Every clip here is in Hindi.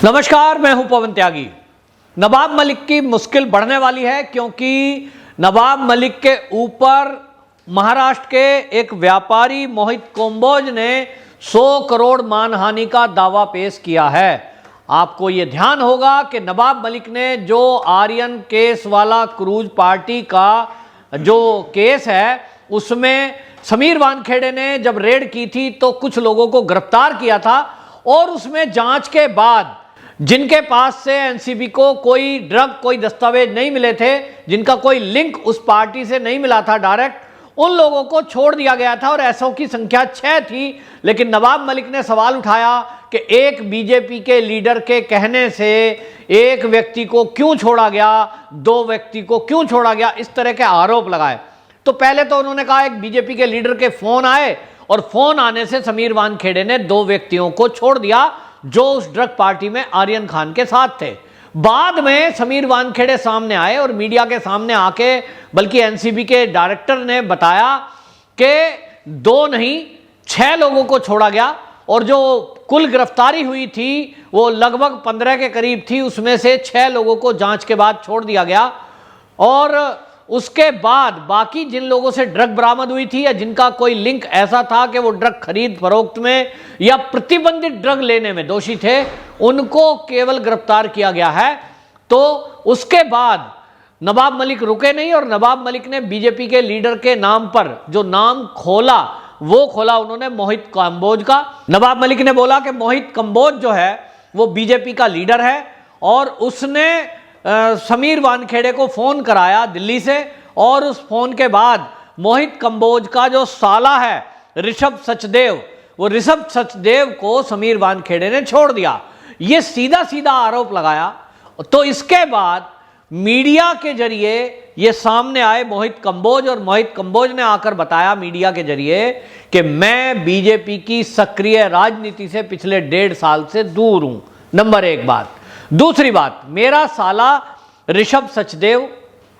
नमस्कार, मैं हूं पवन त्यागी। नवाब मलिक की मुश्किल बढ़ने वाली है क्योंकि नवाब मलिक के ऊपर महाराष्ट्र के एक व्यापारी मोहित कंबोज ने 100 करोड़ मानहानि का दावा पेश किया है। आपको ये ध्यान होगा कि नवाब मलिक ने जो आर्यन केस वाला क्रूज पार्टी का जो केस है उसमें समीर वानखेड़े ने जब रेड की थी तो कुछ लोगों को गिरफ्तार किया था और उसमें जांच के बाद जिनके पास से एनसीबी को कोई ड्रग कोई दस्तावेज नहीं मिले थे, जिनका कोई लिंक उस पार्टी से नहीं मिला था डायरेक्ट, उन लोगों को छोड़ दिया गया था और ऐसों की संख्या 6 थी। लेकिन नवाब मलिक ने सवाल उठाया कि एक बीजेपी के लीडर के कहने से एक व्यक्ति को क्यों छोड़ा गया, 2 व्यक्ति को क्यों छोड़ा गया, इस तरह के आरोप लगाए। तो पहले तो उन्होंने कहा एक बीजेपी के लीडर के फोन आए और फोन आने से समीर वानखेड़े ने 2 व्यक्तियों को छोड़ दिया जो उस ड्रग पार्टी में आर्यन खान के साथ थे। बाद में समीर वानखेड़े सामने आए और मीडिया के सामने आके बल्कि एनसीबी के डायरेक्टर ने बताया कि 2 नहीं 6 लोगों को छोड़ा गया और जो कुल गिरफ्तारी हुई थी वो लगभग 15 के करीब थी, उसमें से 6 लोगों को जांच के बाद छोड़ दिया गया और उसके बाद बाकी जिन लोगों से ड्रग बरामद हुई थी या जिनका कोई लिंक ऐसा था कि वो ड्रग खरीद फरोख्त में या प्रतिबंधित ड्रग लेने में दोषी थे, उनको केवल गिरफ्तार किया गया है। तो उसके बाद नवाब मलिक रुके नहीं और नवाब मलिक ने बीजेपी के लीडर के नाम पर जो नाम खोला वो खोला उन्होंने मोहित कंबोज का। नवाब मलिक ने बोला कि मोहित कंबोज जो है वो बीजेपी का लीडर है और उसने समीर वानखेड़े को फोन कराया दिल्ली से और उस फोन के बाद मोहित कंबोज का जो साला है ऋषभ सचदेव, वो ऋषभ सचदेव को समीर वानखेड़े ने छोड़ दिया। ये सीधा सीधा आरोप लगाया। तो इसके बाद मीडिया के जरिए ये सामने आए मोहित कंबोज और मोहित कंबोज ने आकर बताया मीडिया के जरिए कि मैं बीजेपी की सक्रिय राजनीति से पिछले 1.5 साल से दूर हूं। नंबर 1 बात। दूसरी बात, मेरा साला ऋषभ सचदेव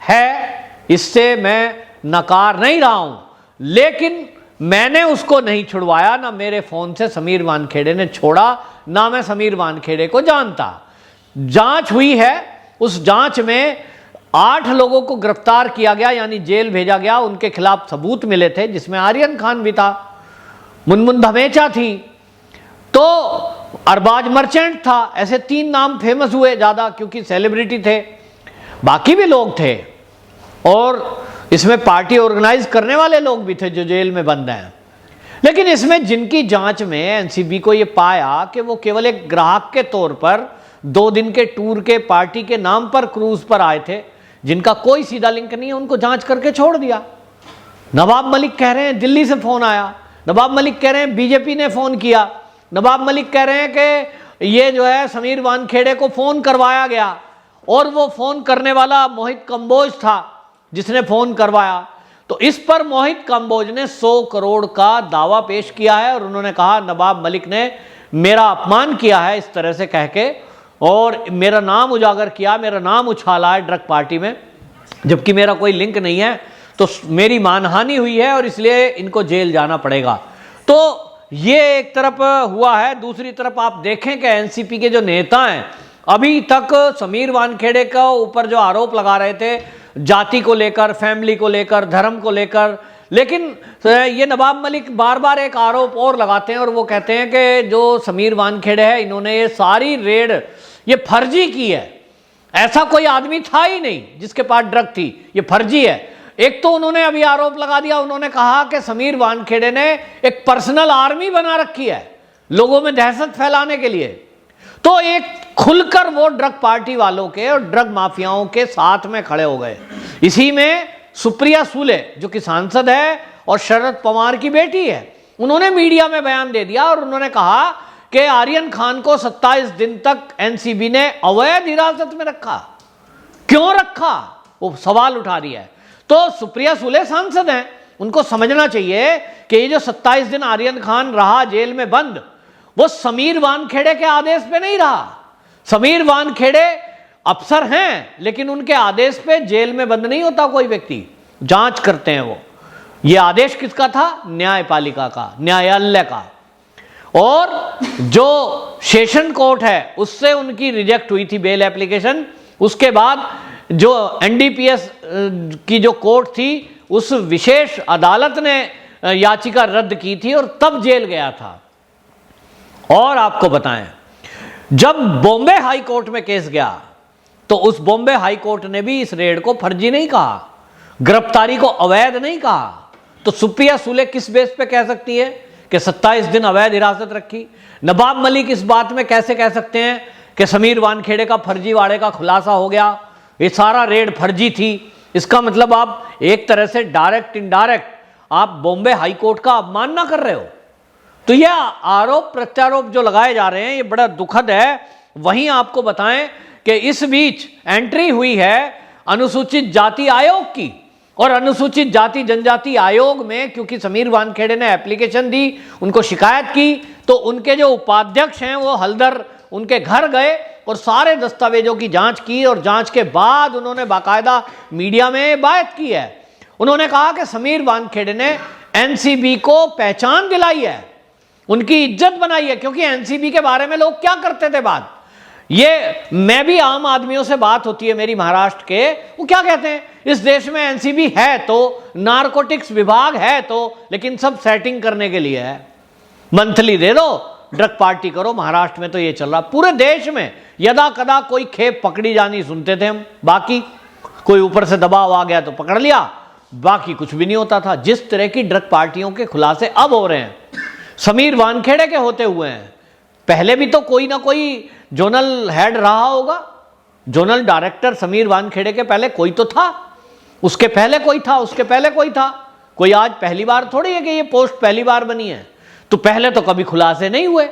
है, इससे मैं नकार नहीं रहा हूं, लेकिन मैंने उसको नहीं छुड़वाया, ना मेरे फोन से समीर वानखेड़े ने छोड़ा, ना मैं समीर वानखेड़े को जानता। जांच हुई है, उस जांच में 8 लोगों को गिरफ्तार किया गया यानी जेल भेजा गया, उनके खिलाफ सबूत मिले थे जिसमें आर्यन खान भी था, मुनमुन धमेचा थी, तो अरबाज मर्चेंट था। ऐसे 3 नाम फेमस हुए ज्यादा क्योंकि सेलिब्रिटी थे, बाकी भी लोग थे और इसमें पार्टी ऑर्गेनाइज करने वाले लोग भी थे जो जेल में बंद हैं। लेकिन इसमें जिनकी जांच में एनसीबी को यह पाया कि वो केवल एक ग्राहक के तौर पर 2 दिन के टूर के पार्टी के नाम पर क्रूज पर आए थे, जिनका कोई सीधा लिंक नहीं है, उनको जांच करके छोड़ दिया। नवाब मलिक कह रहे हैं दिल्ली से फोन आया, नवाब मलिक कह रहे हैं बीजेपी ने फोन किया, नवाब मलिक कह रहे हैं कि ये जो है समीर वानखेड़े को फोन करवाया गया और वो फोन करने वाला मोहित कंबोज था जिसने फोन करवाया। तो इस पर मोहित कंबोज ने 100 करोड़ का दावा पेश किया है और उन्होंने कहा नवाब मलिक ने मेरा अपमान किया है इस तरह से कह के और मेरा नाम उजागर किया, मेरा नाम उछाला है ड्रग पार्टी में, जबकि मेरा कोई लिंक नहीं है, तो मेरी मानहानि हुई है और इसलिए इनको जेल जाना पड़ेगा। तो ये एक तरफ हुआ है। दूसरी तरफ आप देखें कि एनसीपी के जो नेता हैं अभी तक समीर वानखेड़े का ऊपर जो आरोप लगा रहे थे जाति को लेकर, फैमिली को लेकर, धर्म को लेकर, लेकिन ये नवाब मलिक बार बार एक आरोप और लगाते हैं और वो कहते हैं कि जो समीर वानखेड़े है इन्होंने ये सारी रेड ये फर्जी की है, ऐसा कोई आदमी था ही नहीं जिसके पास ड्रग थी, ये फर्जी है। एक तो उन्होंने अभी आरोप लगा दिया, उन्होंने कहा कि समीर वानखेड़े ने एक पर्सनल आर्मी बना रखी है लोगों में दहशत फैलाने के लिए। तो एक खुलकर वो ड्रग पार्टी वालों के और ड्रग माफियाओं के साथ में खड़े हो गए। इसी में सुप्रिया सुले जो कि सांसद है और शरद पवार की बेटी है, उन्होंने मीडिया में बयान दे दिया और उन्होंने कहा कि आर्यन खान को 27 दिन तक एनसीबी ने अवैध हिरासत में रखा। क्यों रखा, वो सवाल उठा रही है। तो सुप्रिया सुले सांसद हैं, उनको समझना चाहिए कि ये जो 27 दिन आर्यन खान रहा जेल में बंद, वो समीर वानखेड़े के आदेश पे नहीं रहा। समीर वानखेड़े अफसर हैं लेकिन उनके आदेश पे जेल में बंद नहीं होता कोई व्यक्ति, जांच करते हैं वो। ये आदेश किसका था? न्यायपालिका का, न्यायालय का। और जो सेशन कोर्ट है उससे उनकी रिजेक्ट हुई थी बेल एप्लीकेशन। उसके बाद जो एनडीपीएस की जो कोर्ट थी उस विशेष अदालत ने याचिका रद्द की थी और तब जेल गया था। और आपको बताएं, जब बॉम्बे हाई कोर्ट में केस गया तो उस बॉम्बे हाई कोर्ट ने भी इस रेड को फर्जी नहीं कहा, गिरफ्तारी को अवैध नहीं कहा। तो सुप्रिया सुले किस बेस पे कह सकती है कि 27 दिन अवैध हिरासत रखी? नवाब मलिक इस बात में कैसे कह सकते हैं कि समीर वानखेड़े का फर्जीवाड़े का खुलासा हो गया, ये सारा रेड फर्जी थी? इसका मतलब आप एक तरह से डायरेक्ट इनडायरेक्ट आप बॉम्बे हाई कोर्ट का अवमानना कर रहे हो। तो यह आरोप प्रत्यारोप जो लगाए जा रहे हैं ये बड़ा दुखद है। वहीं आपको बताएं कि इस बीच एंट्री हुई है अनुसूचित जाति आयोग की, और अनुसूचित जाति जनजाति आयोग में क्योंकि समीर वानखेड़े ने एप्लीकेशन दी, उनको शिकायत की, तो उनके जो उपाध्यक्ष हैं वो हल्दर उनके घर गए और सारे दस्तावेजों की जांच की, और जांच के बाद उन्होंने बाकायदा मीडिया में बात की है। उन्होंने कहा कि समीर वानखेड़े ने एनसीबी को पहचान दिलाई है, उनकी इज्जत बनाई है। क्योंकि एनसीबी के बारे में लोग क्या करते थे बात, ये मैं भी आम आदमियों से बात होती है मेरी महाराष्ट्र के, वो क्या कहते हैं, इस देश में एनसीबी है तो नारकोटिक्स विभाग है तो, लेकिन सब सेटिंग करने के लिए है, मंथली दे दो, ड्रग पार्टी करो। महाराष्ट्र में तो ये चल रहा, पूरे देश में यदा कदा कोई खेप पकड़ी जानी सुनते थे हम, बाकी कोई ऊपर से दबाव आ गया तो पकड़ लिया, बाकी कुछ भी नहीं होता था। जिस तरह की ड्रग पार्टियों के खुलासे अब हो रहे हैं समीर वानखेड़े के होते हुए हैं, पहले भी तो कोई ना कोई जोनल हेड रहा होगा, जोनल डायरेक्टर समीर वानखेड़े के पहले कोई तो था, उसके पहले कोई था, उसके पहले कोई था, कोई आज पहली बार थोड़ी है कि ये पोस्ट पहली बार बनी है। तो पहले तो कभी खुलासे नहीं हुए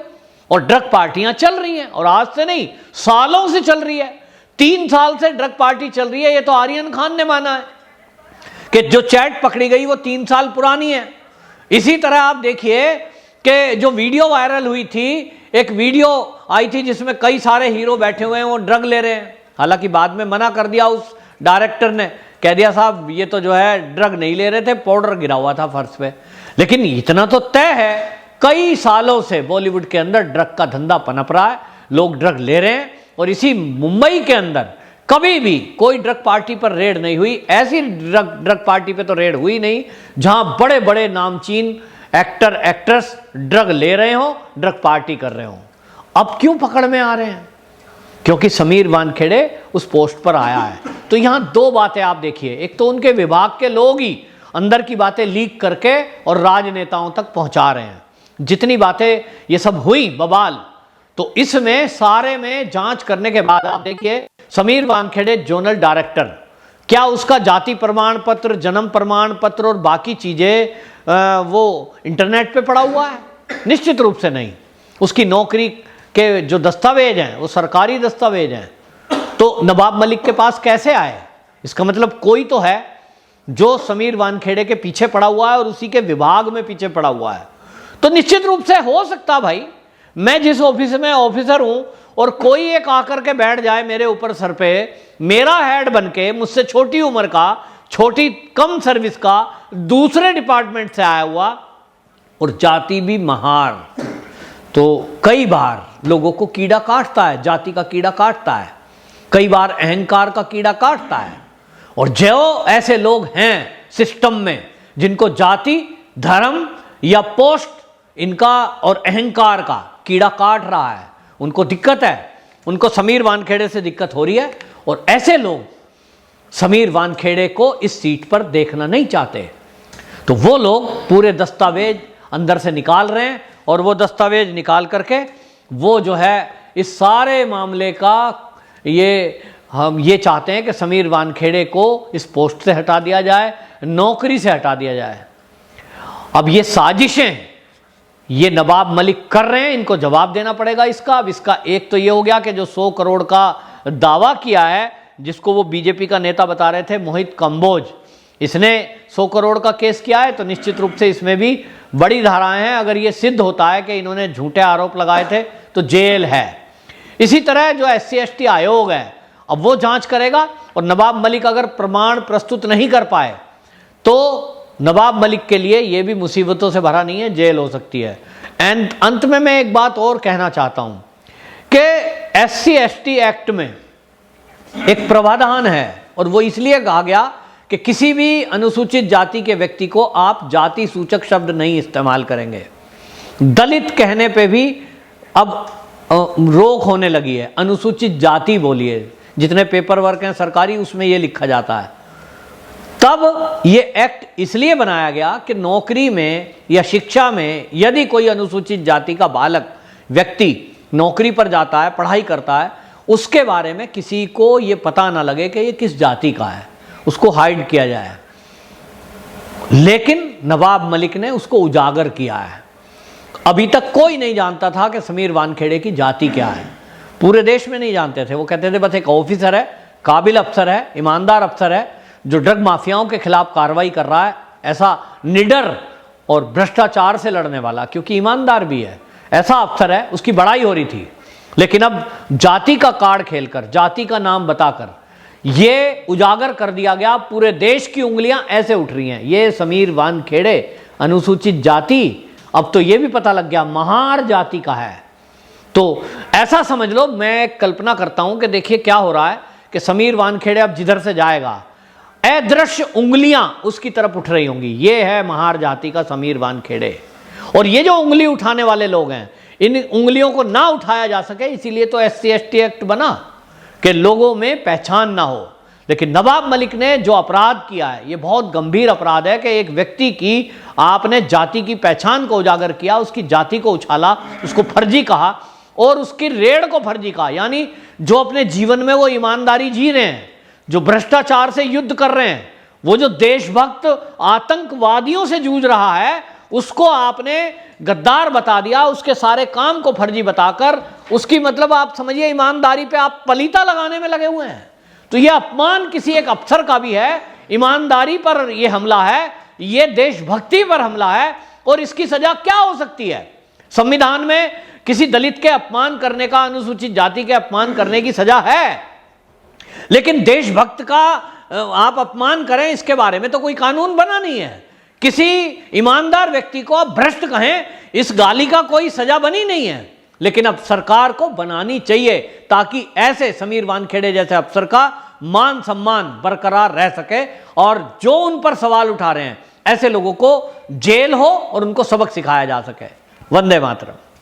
और ड्रग पार्टियां चल रही हैं, और आज से नहीं सालों से चल रही है। 3 साल से ड्रग पार्टी चल रही है, ये तो आर्यन खान ने माना है कि जो चैट पकड़ी गई वो 3 साल पुरानी है। इसी तरह आप देखिए कि जो वीडियो वायरल हुई थी, एक वीडियो आई थी जिसमें कई सारे हीरो बैठे हुए हैं, वो ड्रग ले रहे हैं। हालांकि बाद में मना कर दिया उस डायरेक्टर ने, कह दिया साहब ये तो जो है ड्रग नहीं ले रहे थे, पाउडर गिरा हुआ था फर्श पे। लेकिन इतना तो तय है कई सालों से बॉलीवुड के अंदर ड्रग का धंधा पनप रहा है, लोग ड्रग ले रहे हैं। और इसी मुंबई के अंदर कभी भी कोई ड्रग पार्टी पर रेड नहीं हुई, ऐसी ड्रग पार्टी पे तो रेड हुई नहीं जहां बड़े बड़े नामचीन एक्टर एक्ट्रेस ड्रग ले रहे हो, ड्रग पार्टी कर रहे हो। अब क्यों पकड़ में आ रहे हैं? क्योंकि समीर वानखेड़े उस पोस्ट पर आया है। तो यहां 2 बातें आप देखिए, एक तो उनके विभाग के लोग ही अंदर की बातें लीक करके और राजनेताओं तक पहुंचा रहे हैं। जितनी बातें ये सब हुई बवाल, तो इसमें सारे में जांच करने के बाद आप देखिए समीर वानखेड़े जोनल डायरेक्टर, क्या उसका जाति प्रमाण पत्र, जन्म प्रमाण पत्र और बाकी चीजें वो इंटरनेट पे पड़ा हुआ है? निश्चित रूप से नहीं। उसकी नौकरी के जो दस्तावेज हैं वो सरकारी दस्तावेज हैं, तो नवाब मलिक के पास कैसे आए? इसका मतलब कोई तो है जो समीर वानखेड़े के पीछे पड़ा हुआ है और उसी के विभाग में पीछे पड़ा हुआ है। तो निश्चित रूप से हो सकता भाई, मैं जिस ऑफिस में ऑफिसर हूं और कोई एक आकर के बैठ जाए मेरे ऊपर सर पे, मेरा हेड बनके, मुझसे छोटी उम्र का, छोटी कम सर्विस का, दूसरे डिपार्टमेंट से आया हुआ और जाति भी महार, तो कई बार लोगों को कीड़ा काटता है, जाति का कीड़ा काटता है, कई बार अहंकार का कीड़ा काटता है। और जो ऐसे लोग हैं सिस्टम में जिनको जाति, धर्म या पोस्ट इनका और अहंकार का कीड़ा काट रहा है, उनको दिक्कत है, उनको समीर वानखेड़े से दिक्कत हो रही है। और ऐसे लोग समीर वानखेड़े को इस सीट पर देखना नहीं चाहते, तो वो लोग पूरे दस्तावेज अंदर से निकाल रहे हैं, और वो दस्तावेज निकाल करके वो जो है इस सारे मामले का हम ये चाहते हैं कि समीर वानखेड़े को इस पोस्ट से हटा दिया जाए, नौकरी से हटा दिया जाए। अब ये साजिशें ये नवाब मलिक कर रहे हैं, इनको जवाब देना पड़ेगा इसका। अब इसका एक तो ये हो गया कि जो 100 करोड़ का दावा किया है, जिसको वो बीजेपी का नेता बता रहे थे मोहित कंबोज, इसने 100 करोड़ का केस किया है, तो निश्चित रूप से इसमें भी बड़ी धाराएं हैं। अगर ये सिद्ध होता है कि इन्होंने झूठे आरोप लगाए थे तो जेल है। इसी तरह जो SC/ST आयोग है, अब वो जांच करेगा, और नवाब मलिक अगर प्रमाण प्रस्तुत नहीं कर पाए तो नवाब मलिक के लिए ये भी मुसीबतों से भरा नहीं है, जेल हो सकती है। एंड अंत में मैं एक बात और कहना चाहता हूं कि SC/ST एक्ट में एक प्रावधान है, और वो इसलिए कहा गया कि किसी भी अनुसूचित जाति के व्यक्ति को आप जाति सूचक शब्द नहीं इस्तेमाल करेंगे। दलित कहने पे भी अब रोक होने लगी है, अनुसूचित जाति बोलिए। जितने पेपर वर्क हैं सरकारी उसमें ये लिखा जाता है। तब ये एक्ट इसलिए बनाया गया कि नौकरी में या शिक्षा में यदि कोई अनुसूचित जाति का बालक व्यक्ति नौकरी पर जाता है, पढ़ाई करता है, उसके बारे में किसी को ये पता ना लगे कि ये किस जाति का है, उसको हाइड किया जाए। लेकिन नवाब मलिक ने उसको उजागर किया है। अभी तक कोई नहीं जानता था कि समीर वानखेड़े की जाति क्या है, पूरे देश में नहीं जानते थे। वो कहते थे बस एक ऑफिसर है, काबिल अफसर है, ईमानदार अफसर है, जो ड्रग माफियाओं के खिलाफ कार्रवाई कर रहा है, ऐसा निडर और भ्रष्टाचार से लड़ने वाला, क्योंकि ईमानदार भी है, ऐसा अफसर है, उसकी बड़ाई हो रही थी। लेकिन अब जाति का कार्ड खेलकर, जाति का नाम बताकर ये उजागर कर दिया गया। पूरे देश की उंगलियां ऐसे उठ रही हैं, ये समीर वानखेड़े अनुसूचित जाति, अब तो ये भी पता लग गया महार जाति का है। तो ऐसा समझ लो, मैं कल्पना करता हूं कि देखिए क्या हो रहा है कि समीर वानखेड़े अब जिधर से जाएगा अदृश्य उंगलियां उसकी तरफ उठ रही होंगी। ये है महार जाति का समीर वानखेड़े। और ये जो उंगली उठाने वाले लोग हैं, इन उंगलियों को ना उठाया जा सके, इसीलिए तो SC/ST एक्ट बना कि लोगों में पहचान ना हो। लेकिन नवाब मलिक ने जो अपराध किया है, ये बहुत गंभीर अपराध है कि एक व्यक्ति की आपने जाति की पहचान को उजागर किया, उसकी जाति को उछाला, उसको फर्जी कहा और उसकी रेड़ को फर्जी कहा। यानी जो अपने जीवन में वो ईमानदारी जी रहे हैं, जो भ्रष्टाचार से युद्ध कर रहे हैं, वो जो देशभक्त आतंकवादियों से जूझ रहा है, उसको आपने गद्दार बता दिया, उसके सारे काम को फर्जी बताकर उसकी मतलब आप समझिए ईमानदारी पे आप पलीता लगाने में लगे हुए हैं। तो यह अपमान किसी एक अफसर का भी है, ईमानदारी पर यह हमला है, यह देशभक्ति पर हमला है। और इसकी सजा क्या हो सकती है? संविधान में किसी दलित के अपमान करने का, अनुसूचित जाति के अपमान करने की सजा है, लेकिन देशभक्त का आप अपमान करें इसके बारे में तो कोई कानून बना नहीं है। किसी ईमानदार व्यक्ति को आप भ्रष्ट कहें, इस गाली का कोई सजा बनी नहीं है। लेकिन अब सरकार को बनानी चाहिए ताकि ऐसे समीर वानखेड़े जैसे अफसर का मान सम्मान बरकरार रह सके, और जो उन पर सवाल उठा रहे हैं ऐसे लोगों को जेल हो और उनको सबक सिखाया जा सके। वंदे मातरम।